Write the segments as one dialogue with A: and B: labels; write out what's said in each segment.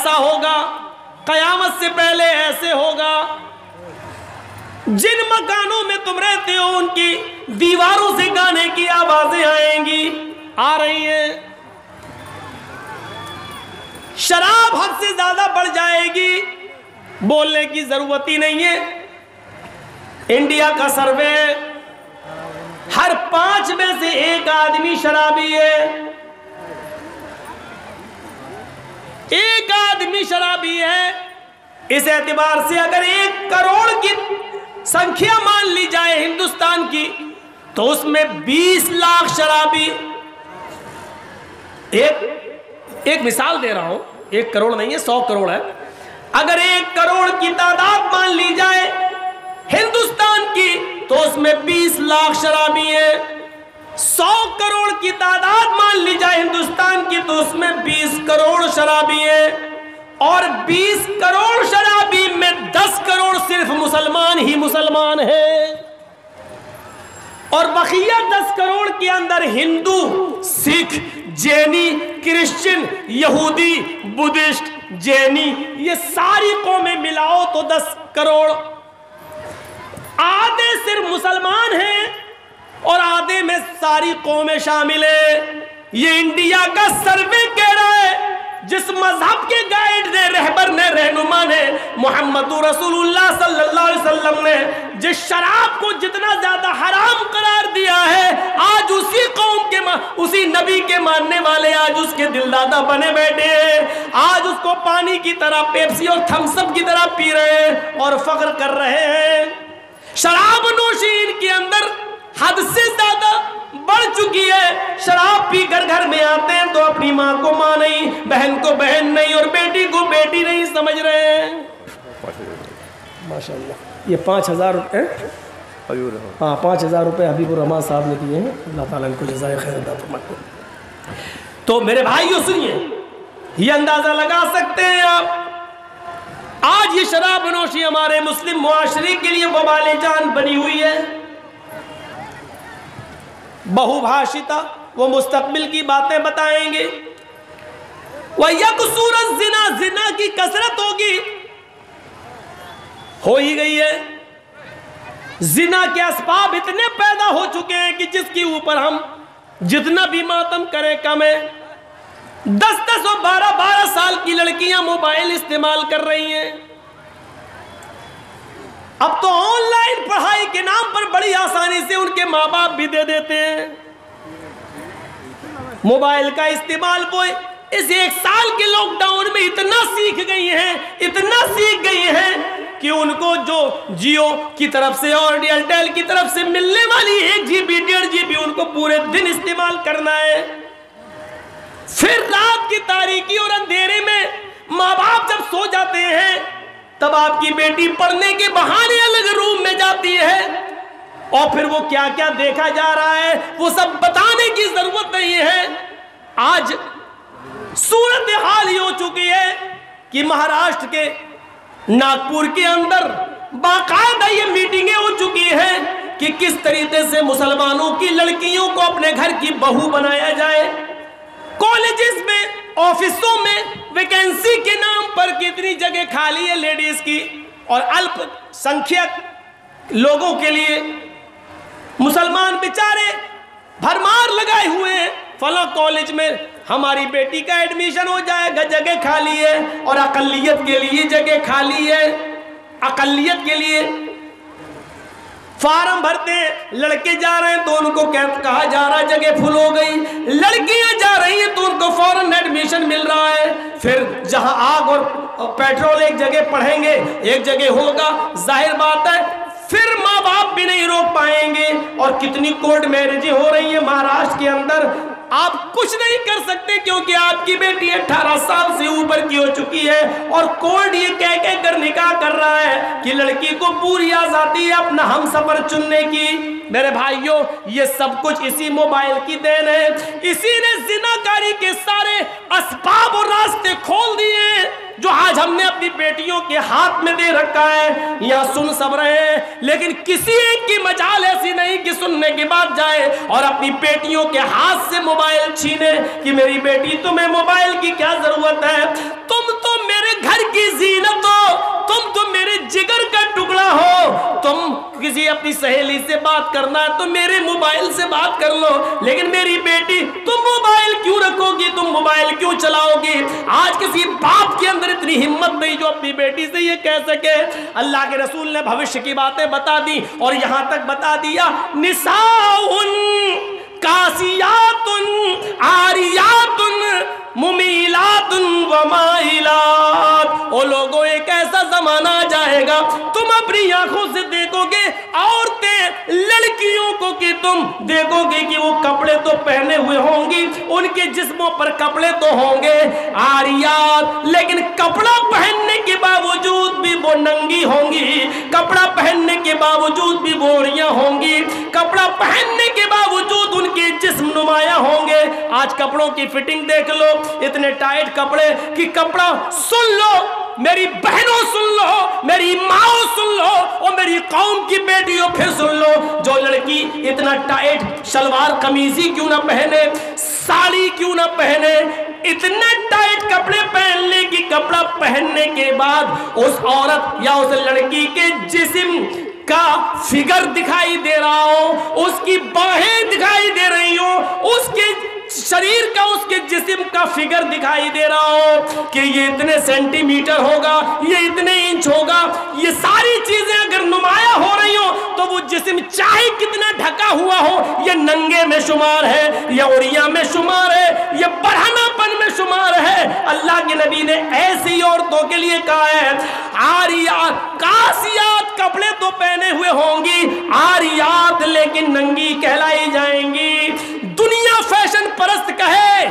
A: ऐसा होगा, कयामत से पहले ऐसे होगा। जिन मकानों में तुम रहते हो उनकी दीवारों से गाने की आवाजें आएंगी, आ रही हैं। शराब हद से ज्यादा बढ़ जाएगी, बोलने की जरूरत ही नहीं है। इंडिया का सर्वे, हर 5 में से 1 आदमी शराबी है। 1 आदमी शराबी है। इस एतबार से अगर 1 करोड़ की संख्या मान ली जाए हिंदुस्तान की, तो उसमें 20 लाख शराबी। एक मिसाल दे रहा हूं, 1 करोड़ नहीं है, 100 करोड़ है। अगर 1 करोड़ की तादाद मान ली जाए हिंदुस्तान की, तो उसमें 20 लाख शराबी है। 100 करोड़ की तादाद मान ली जाए हिंदुस्तान की, तो उसमें 20 करोड़ शराबी है। और 20 करोड़ शराबी में 10 करोड़ सिर्फ मुसलमान ही मुसलमान है, और बकिया 10 करोड़ के अंदर हिंदू, सिख, जैनी, क्रिश्चियन, यहूदी, बुद्धिस्ट, जैनी, ये सारी कौमें मिलाओ तो 10 करोड़। आधे सिर्फ मुसलमान हैं और आधे में सारी कौमें शामिल है। ये इंडिया का सर्वे कह रहा है। जिस मजहब के गाइड ने, रहबर ने, रहनुमा ने, मोहम्मद रसूलुल्लाह सल्लल्लाहु अलैहि वसल्लम ने जिस शराब को जितना ज्यादा हराम करार दिया है, आज उसी कौम के उसी नबी के मानने वाले आज उसके दिलदादा बने बैठे हैं। आज उसको पानी की तरह, पेप्सी और थम्सअप की तरह पी रहे हैं और फख्र कर रहे हैं। शराब नोशी इनके अंदर हद से ज्यादा बढ़ चुकी है। शराब पीकर घर में आते हैं तो अपनी माँ को माँ नहीं, बहन को बहन नहीं और बेटी को बेटी नहीं समझ रहे हैं। माशाल्लाह, ये 5000 रुपये, हाँ 5000 रुपये हबीबुर रहमान साहब ने दिए हैं। अल्लाह ताला इनको जज़ाए खैर अता फरमाए। तो मेरे भाइयों सुनिए, ये अंदाजा लगा सकते हैं आप, आज ये शराब नोशी हमारे मुस्लिम मुआशरे के लिए वबाले जान बनी हुई है। बहुभाषिता, वो मुस्तकबिल की बातें बताएंगे। वह यकसूरत जिना, जिना की कसरत होगी, हो ही गई है। जिना के असबाब इतने पैदा हो चुके हैं कि जिसके ऊपर हम जितना भी मातम करें कम है। 10-10 और 12-12 साल की लड़कियां मोबाइल इस्तेमाल कर रही हैं। अब तो ऑनलाइन पढ़ाई के नाम पर बड़ी आसानी से उनके माँ बाप भी दे देते हैं। मोबाइल का इस्तेमाल वो इस 1 साल के लॉकडाउन में इतना सीख गई हैं, इतना सीख गई हैं कि उनको जो जियो की तरफ से और एयरटेल की तरफ से मिलने वाली 1 GB 1.5 GB उनको पूरे दिन इस्तेमाल करना है। फिर रात की तारीकी और अंधेरे में माँ बाप जब सो जाते हैं, तब आपकी बेटी पढ़ने के बहाने अलग रूम में जाती है, और फिर वो क्या क्या देखा जा रहा है वो सब बताने की जरूरत नहीं है। आज सूरत हाल ही हो चुकी है कि महाराष्ट्र के नागपुर के अंदर बाकायदा ये मीटिंगें हो चुकी हैं कि किस तरीके से मुसलमानों की लड़कियों को अपने घर की बहू बनाया जाए। कॉलेजेस में, ऑफिसों में वैकेंसी के नाम पर कितनी जगह खाली है लेडीज की, और अल्पसंख्यक लोगों के लिए मुसलमान बेचारे भरमार लगाए हुए हैं। फला कॉलेज में हमारी बेटी का एडमिशन हो जाएगा, जगह खाली है, और अकलियत के लिए जगह खाली है। अकलियत के लिए फार्म भरते हैं, लड़के जा रहे हैं तो उनको कहा जा रहा है जगह फुल हो गई, लड़कियां जा रही हैं तो उनको फौरन एडमिशन मिल रहा है। फिर जहां आग और पेट्रोल एक जगह पढ़ेंगे, एक जगह होगा, जाहिर बात है फिर माँ बाप भी नहीं रोक पाएंगे। और कितनी कोर्ट मैरिजें हो रही है महाराष्ट्र के अंदर, आप कुछ नहीं कर सकते क्योंकि आपकी बेटी 18 साल से ऊपर की हो चुकी है, और कोर्ट ये कह कर निकाह कर रहा है कि लड़की को पूरी आजादी है अपना हमसफर चुनने की। मेरे भाइयों, ये सब कुछ इसी मोबाइल की देन है। इसी ने जिनाकारी के सारे असबाब और रास्ते खोल दिए जो आज हमने अपनी बेटियों के हाथ में दे रखा है। यहाँ सुन सब रहे हैं, लेकिन किसी एक की मजाल ऐसी नहीं कि सुनने के बाद जाए और अपनी बेटियों के हाथ से मोबाइल छीने कि मेरी बेटी, तुम्हें मोबाइल की क्या जरूरत है, तुम तो मेरे सहेली से बात करना है तो मेरे मोबाइल से बात कर लो, लेकिन मेरी बेटी तुम मोबाइल क्यों रखोगी, तुम मोबाइल क्यों चलाओगी? आज किसी बाप के अंदर इतनी हिम्मत नहीं जो अपनी बेटी से ये कह सके। अल्लाह के रसूल ने भविष्य की बातें बता दी और यहां तक बता दिया, निसाउन कासियातुन आरियातुन मुमीलातुन व माइलात। ओ लोगों, एक ऐसा जमाना आ जाएगा तुम अपनी आंखों से देखोगे औरतें लड़कियों को कि तुम देखोगे कि वो कपड़े तो पहने हुए होंगी, उनके जिस्मों पर कपड़े तो होंगे आरियात, लेकिन कपड़ा पहनने के बावजूद भी वो नंगी होंगी, कपड़ा पहनने के बावजूद भी बोरियां होंगी, कपड़ा पहनने के बावजूद उनके जिस्म नुमाया होंगे। आज कपड़ों की फिटिंग देख लो, इतने टाइट कपड़े कि कपड़ा, सुन लो मेरी बहनों, सुन लो मेरी माओ, सुन लो और मेरी कौम की बेटियों फिर सुन लो, जो लड़की इतना टाइट शलवार कमीजी क्यों ना पहने, साड़ी क्यों ना पहने, इतने टाइट कपड़े पहन ले कि कपड़ा पहनने के बाद उस औरत या उस लड़की के जिस्म का फिगर दिखाई दे रहा हो, उसकी बाहें दिखाई दे रही हो, उसके शरीर का, उसके जिस्म का फिगर दिखाई दे रहा हो कि ये इतने सेंटीमीटर होगा, ये इतने इंच होगा, ये सारी चीजें अगर नुमाया हो रही हो तो वो जिस्म चाहे कितना ढका हुआ हो, ये नंगे में शुमार है, ये उरिया में शुमार है, ये बढ़ानापन में शुमार है। अल्लाह के नबी ने ऐसी औरतों के लिए कहा है, आरियात कासियात, कपड़े तो पहने हुए होंगी, आरियात लेकिन नंगी कहलाई जाएंगी। दुनिया फैशन परस्त कहे,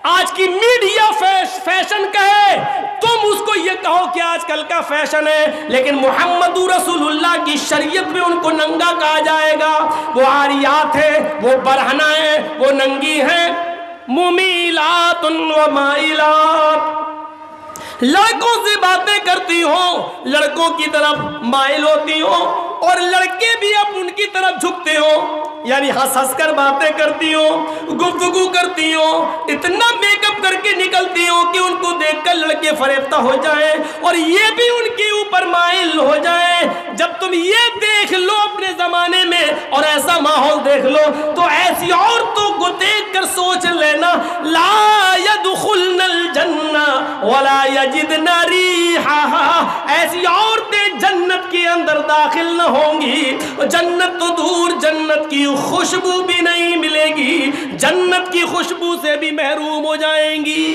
A: आज की मीडिया फैशन कहे, तुम उसको ये कहो कि आजकल का फैशन है, लेकिन मुहम्मदुर रसूलुल्लाह की शरीयत में उनको नंगा कहा जाएगा। वो आरियात है, वो बरहना है, वो नंगी है। मुमीलातुन व माइलात, लड़कों से बातें करती हो, लड़कों की तरफ माइल होती हो और लड़के भी अब उनकी तरफ झुकते हो, यानी हंस हंस कर बातें करती हो, गुफ्तगू करती हो, इतना मेकअप करके निकलती हो कि उनको देखकर लड़के फरेफ्ता हो जाए और ये भी उनके ऊपर माइल हो जाए। जब तुम ये देख लो अपने जमाने में और ऐसा माहौल देख लो तो ऐसी औरतों को देखकर सोच लेना, ला यदखुलनल जन्ना वला यजिदना रिहा, ऐसी औरतें जन्नत के अंदर दाखिल न होंगी, जन्नत तो दूर, जन्नत की खुशबू भी नहीं मिलेगी, जन्नत की खुशबू से भी महरूम हो जाएंगी।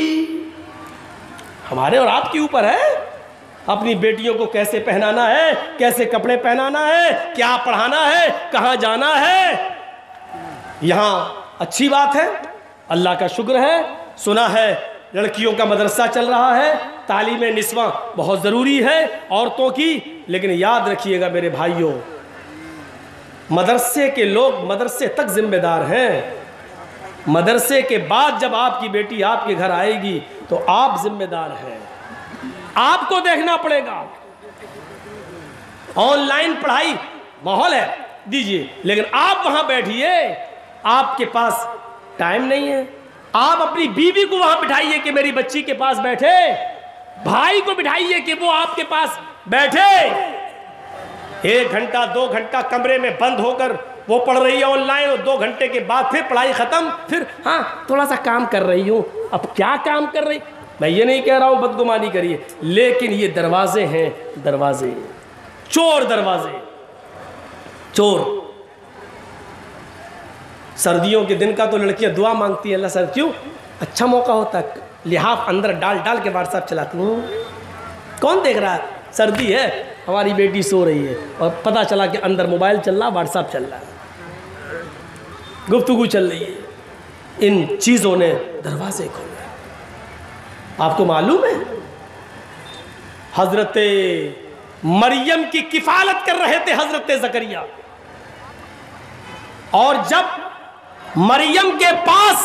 A: हमारे और आपके ऊपर है अपनी बेटियों को कैसे पहनाना है, कैसे कपड़े पहनाना है, क्या पढ़ाना है, कहाँ जाना है। यहाँ अच्छी बात है, अल्लाह का शुक्र है, सुना है लड़कियों का मदरसा चल रहा है, तालीम निस्वा बहुत ज़रूरी है औरतों की, लेकिन याद रखिएगा मेरे भाइयों, मदरसे के लोग मदरसे तक जिम्मेदार हैं। मदरसे के बाद जब आपकी बेटी आपके घर आएगी तो आप जिम्मेदार हैं, आपको देखना पड़ेगा। ऑनलाइन पढ़ाई माहौल है दीजिए, लेकिन आप वहां बैठिए, आपके पास टाइम नहीं है। आप अपनी बीवी को वहां बिठाइए कि मेरी बच्ची के पास बैठे, भाई को बिठाइए कि वो आपके पास बैठे। 1 घंटा 2 घंटा कमरे में बंद होकर वो पढ़ रही है ऑनलाइन और 2 घंटे के बाद फिर पढ़ाई खत्म, फिर हाँ थोड़ा सा काम कर रही हूँ। अब क्या काम कर रही, मैं ये नहीं कह रहा हूँ बदगुमानी करिए, लेकिन ये दरवाजे हैं, दरवाजे, चोर दरवाजे, चोर। सर्दियों के दिन का तो लड़कियां दुआ मांगती है, अल्लाह सर क्यों अच्छा मौका होता है, लिहाफ अंदर डाल डाल के व्हाट्सएप चलाती हूँ, कौन देख रहा है, सर्दी है, हमारी बेटी सो रही है और पता चला कि अंदर मोबाइल चल रहा, व्हाट्सएप चल रहा है, गुफ्तगू चल रही है। इन चीज़ों ने दरवाजे खोले। आपको मालूम है हजरत मरियम की किफालत कर रहे थे हजरत जकरिया, और जब मरियम के पास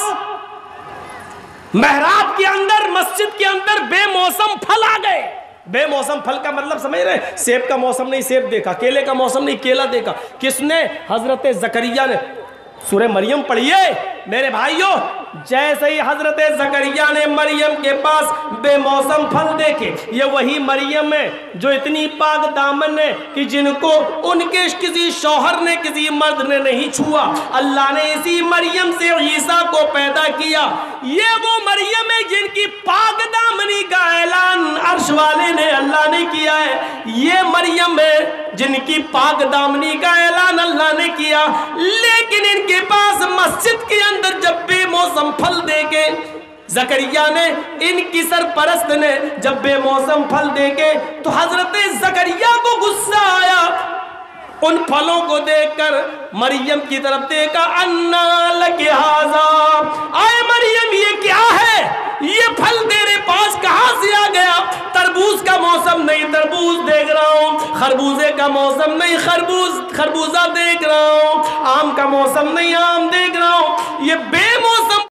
A: मेहराब के अंदर, मस्जिद के अंदर बेमौसम फल आ गए। बेमौसम फल का मतलब समझ रहे, सेब का मौसम नहीं सेब देखा, केले का मौसम नहीं केला देखा, किसने, हजरत जकरिया ने। सूरह मरियम पढ़िए मेरे भाइयों। जैसे ही हजरत ज़करिया ने मरियम के पास बेमौसम फल देखे, ये वही मरियम है जो इतनी पाक दामन है कि जिनको उनके किसी शौहर ने, किसी मर्द ने नहीं छुआ। अल्लाह ने इसी मरियम से ईसा को पैदा किया। ये वो मरियम है जिनकी पाक दामनी का ऐलान अर्श वाले ने, अल्लाह ने किया है। ये मरियम है जिनकी पाक दामनी का ऐलान अल्लाह ने किया। लेकिन इनके पास मस्जिद के अंदर जब बेमौसम फल देके ज़करिया ने, इनकी सरपरस्त ने जब बेमौसम फल देके, तो हजरत ज़करिया को गुस्सा आया। उन फलों को देखकर मरियम की तरफ देखा, अन्ना लके हाज़ा, आए मरियम ये क्या है, ये फल तेरे पास कहां से आ गया? तरबूज का मौसम नहीं तरबूज देख रहा हूं, खरबूजे का मौसम नहीं खरबूजा देख रहा हूं, आम का मौसम नहीं आम देख रहा हूं, ये बेमौसम